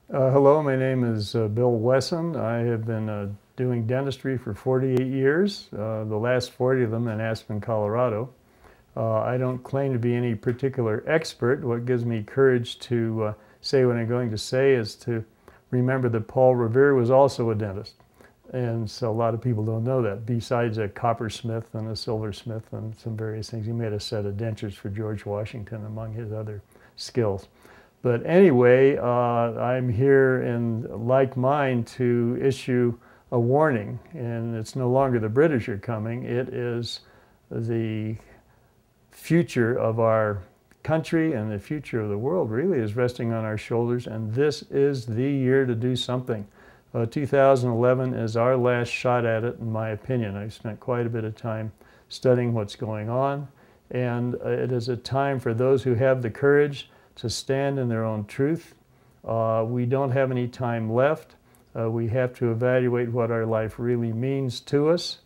Hello, my name is Bill Wesson. I have been doing dentistry for 48 years, the last 40 of them in Aspen, Colorado. I don't claim to be any particular expert. What gives me courage to say what I'm going to say is to remember that Paul Revere was also a dentist. And so a lot of people don't know that. Besides a coppersmith and a silversmith and some various things, he made a set of dentures for George Washington among his other skills. But anyway, I'm here in like mind to issue a warning, and it's no longer the British are coming, it is the future of our country and the future of the world really is resting on our shoulders, and this is the year to do something. 2011 is our last shot at it, in my opinion. I've spent quite a bit of time studying what's going on, and it is a time for those who have the courage to stand in their own truth. We don't have any time left. We have to evaluate what our life really means to us,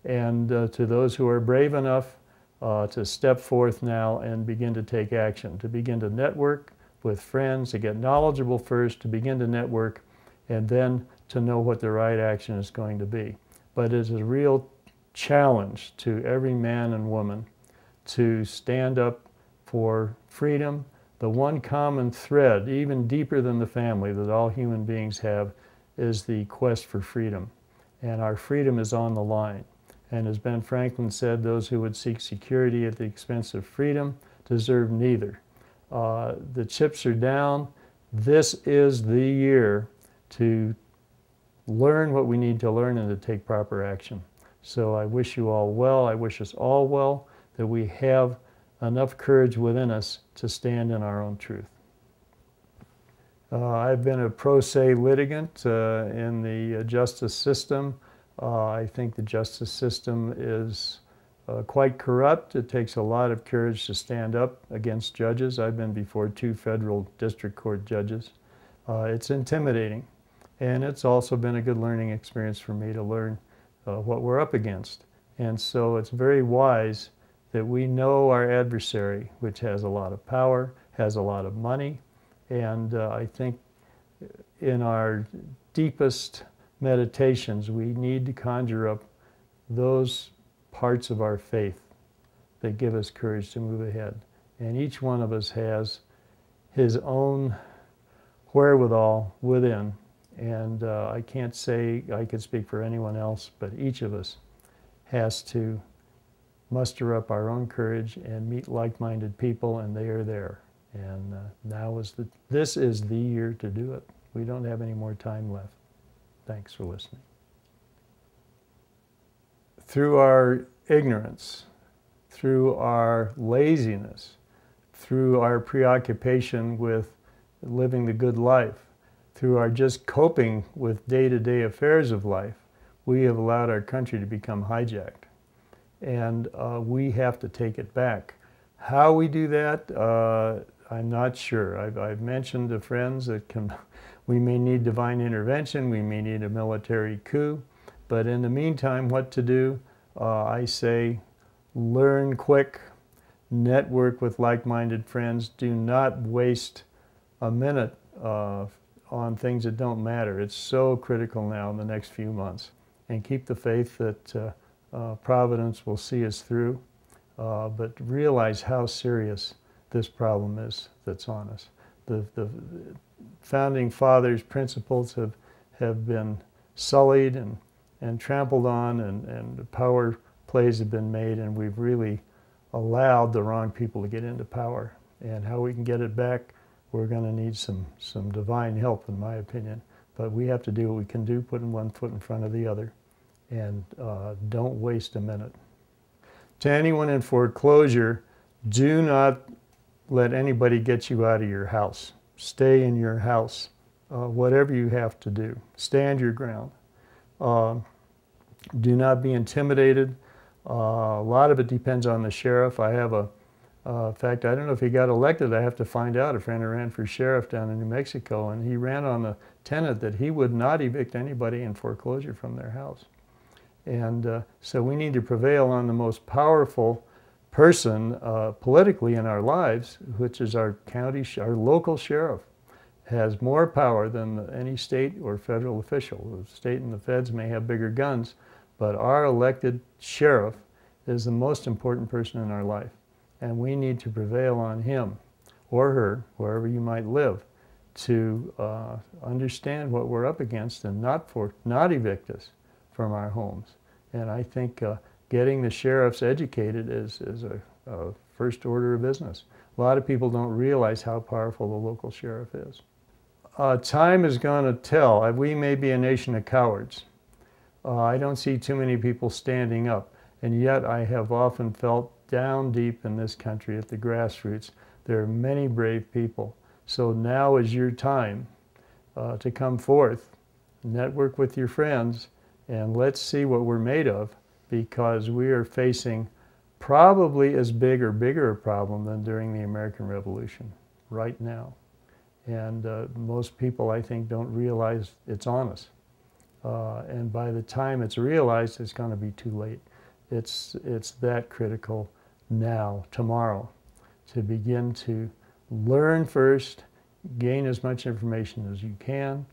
and to those who are brave enough to step forth now and begin to take action, to begin to network with friends, to get knowledgeable first, to begin to network, and then to know what the right action is going to be. But it's a real challenge to every man and woman to stand up for freedom. The one common thread, even deeper than the family, that all human beings have is the quest for freedom. And our freedom is on the line. And as Ben Franklin said, those who would seek security at the expense of freedom deserve neither. The chips are down. This is the year to learn what we need to learn and to take proper action. So I wish you all well. I wish us all well, that we have enough courage within us to stand in our own truth. I've been a pro se litigant in the justice system. I think the justice system is quite corrupt. It takes a lot of courage to stand up against judges. I've been before 2 federal district court judges. It's intimidating, and it's also been a good learning experience for me to learn what we're up against. And so it's very wise that we know our adversary, which has a lot of power, has a lot of money, and I think in our deepest meditations we need to conjure up those parts of our faith that give us courage to move ahead. And each one of us has his own wherewithal within, and I can't say I could speak for anyone else, but each of us has to muster up our own courage and meet like-minded people, and they are there. And this is the year to do it. We don't have any more time left. Thanks for listening. Through our ignorance, through our laziness, through our preoccupation with living the good life, through our just coping with day-to-day affairs of life, we have allowed our country to become hijacked. And we have to take it back. How we do that, I'm not sure. I've mentioned to friends that we may need divine intervention, we may need a military coup, but in the meantime, what to do? I say, learn quick, network with like-minded friends, do not waste a minute on things that don't matter. It's so critical now in the next few months. And keep the faith that Providence will see us through, but realize how serious this problem is that's on us. The Founding Fathers' principles have been sullied and trampled on, and power plays have been made, and we've really allowed the wrong people to get into power. And how we can get it back, we're going to need some divine help, in my opinion. But we have to do what we can do, putting one foot in front of the other. And don't waste a minute. To anyone in foreclosure, do not let anybody get you out of your house. Stay in your house, whatever you have to do. Stand your ground. Do not be intimidated. A lot of it depends on the sheriff. I have in fact, I don't know if he got elected. I have to find out. A friend who ran for sheriff down in New Mexico, and he ran on the tenet that he would not evict anybody in foreclosure from their house. And so we need to prevail on the most powerful person politically in our lives, which is our local sheriff. has more power than any state or federal official. The state and the feds may have bigger guns, but our elected sheriff is the most important person in our life. And we need to prevail on him or her, wherever you might live, to understand what we're up against and not evict us from our homes. And I think getting the sheriffs educated is a first order of business. A lot of people don't realize how powerful the local sheriff is. Time is going to tell. We may be a nation of cowards. I don't see too many people standing up, and yet I have often felt down deep in this country at the grassroots, there are many brave people. So now is your time to come forth, network with your friends, and let's see what we're made of, because we are facing probably as big or bigger a problem than during the American Revolution right now. And most people, I think, don't realize it's on us. And by the time it's realized, it's going to be too late. It's that critical now, tomorrow, to begin to learn first, gain as much information as you can,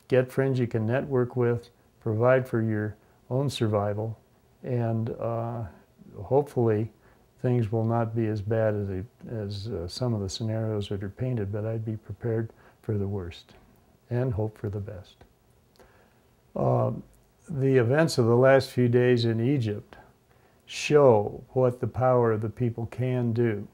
get friends you can network with, provide for your own survival, and hopefully things will not be as bad as some of the scenarios that are painted, but I'd be prepared for the worst and hope for the best. The events of the last few days in Egypt show what the power of the people can do.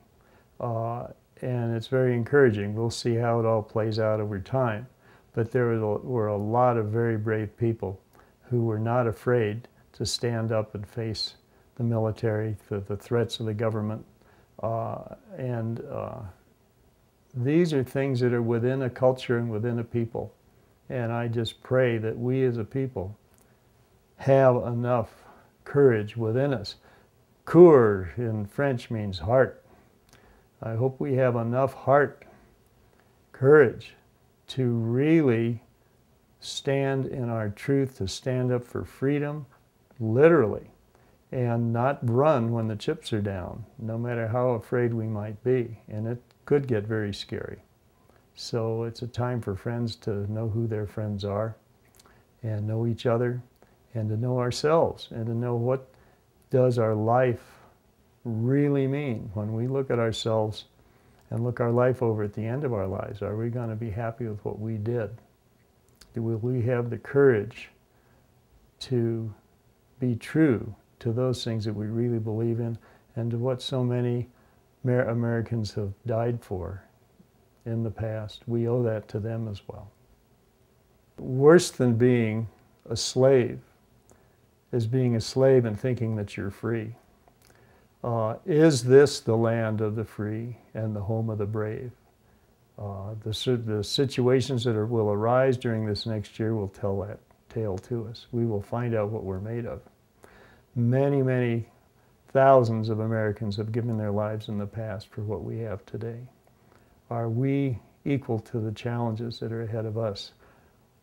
And it's very encouraging. We'll see how it all plays out over time. But there were a lot of very brave people who were not afraid to stand up and face the military, the threats of the government. These are things that are within a culture and within a people. And I just pray that we as a people have enough courage within us. Cœur in French means heart. I hope we have enough heart, courage, to really stand in our truth, to stand up for freedom, literally, and not run when the chips are down, no matter how afraid we might be. And it could get very scary. So it's a time for friends to know who their friends are, and know each other, and to know ourselves, and to know what does our life really mean. When we look at ourselves and look our life over at the end of our lives, are we going to be happy with what we did? Will we have the courage to be true to those things that we really believe in, and to what so many Americans have died for in the past? We owe that to them as well. Worse than being a slave is being a slave and thinking that you're free. Is this the land of the free and the home of the brave? The situations that will arise during this next year will tell that tale to us. We will find out what we're made of. Many, many thousands of Americans have given their lives in the past for what we have today. Are we equal to the challenges that are ahead of us,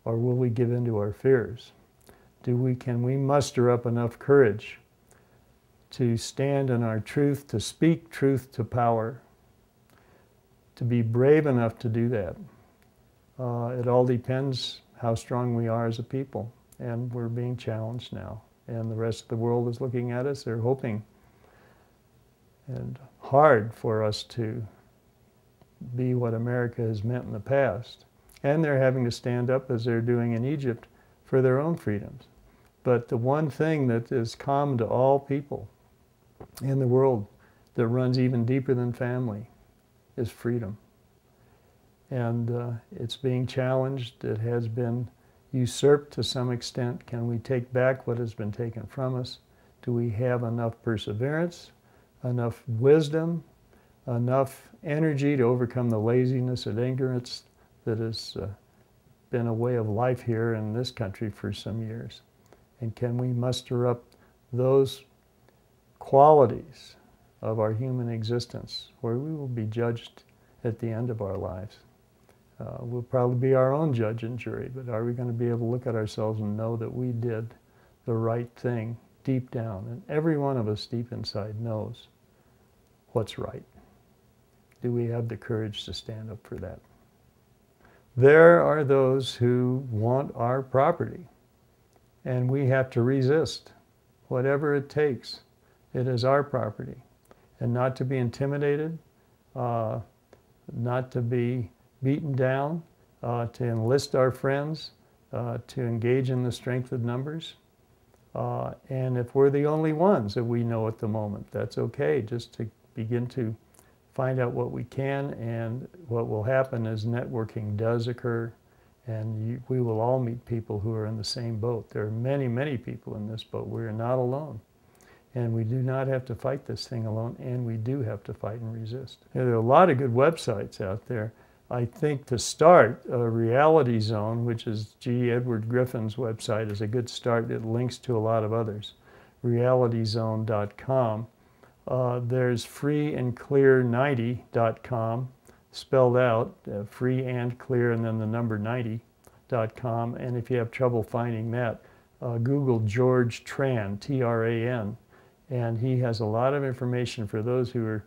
or will we give in to our fears? Can we muster up enough courage to stand in our truth, to speak truth to power, to be brave enough to do that? It all depends how strong we are as a people, and we're being challenged now. And the rest of the world is looking at us. They're hoping and hard for us to be what America has meant in the past. And they're having to stand up, as they're doing in Egypt, for their own freedoms. But the one thing that is common to all people in the world, that runs even deeper than family, is freedom. And it's being challenged. It has been usurped to some extent. Can we take back what has been taken from us? Do we have enough perseverance, enough wisdom, enough energy to overcome the laziness and ignorance that has been a way of life here in this country for some years? And can we muster up those qualities of our human existence where we will be judged at the end of our lives? We'll probably be our own judge and jury, but are we going to be able to look at ourselves and know that we did the right thing deep down? And every one of us deep inside knows what's right. Do we have the courage to stand up for that? There are those who want our property, and we have to resist, whatever it takes. It is our property, and not to be intimidated, not to be beaten down, to enlist our friends, to engage in the strength of numbers. And if we're the only ones that we know at the moment, that's okay, just to begin to find out what we can, and what will happen is networking does occur, and we will all meet people who are in the same boat. There are many, many people in this boat. We are not alone. And we do not have to fight this thing alone, and we do have to fight and resist. There are a lot of good websites out there. I think to start, Reality Zone, which is G. Edward Griffin's website, is a good start. It links to a lot of others. realityzone.com. There's freeandclear90.com, spelled out, free and clear and then the number 90.com. And if you have trouble finding that, Google George Tran, T-R-A-N. And he has a lot of information for those who are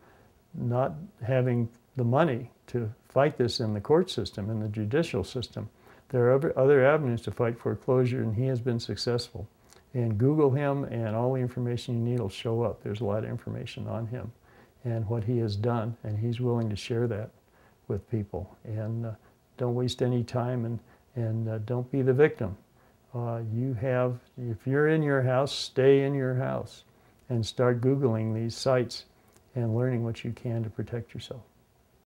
not having the money to fight this in the court system, in the judicial system. There are other avenues to fight foreclosure, and he has been successful. And Google him, and all the information you need will show up. There's a lot of information on him and what he has done, and he's willing to share that with people. And don't waste any time, and don't be the victim. If you're in your house, stay in your house and start Googling these sites and learning what you can to protect yourself.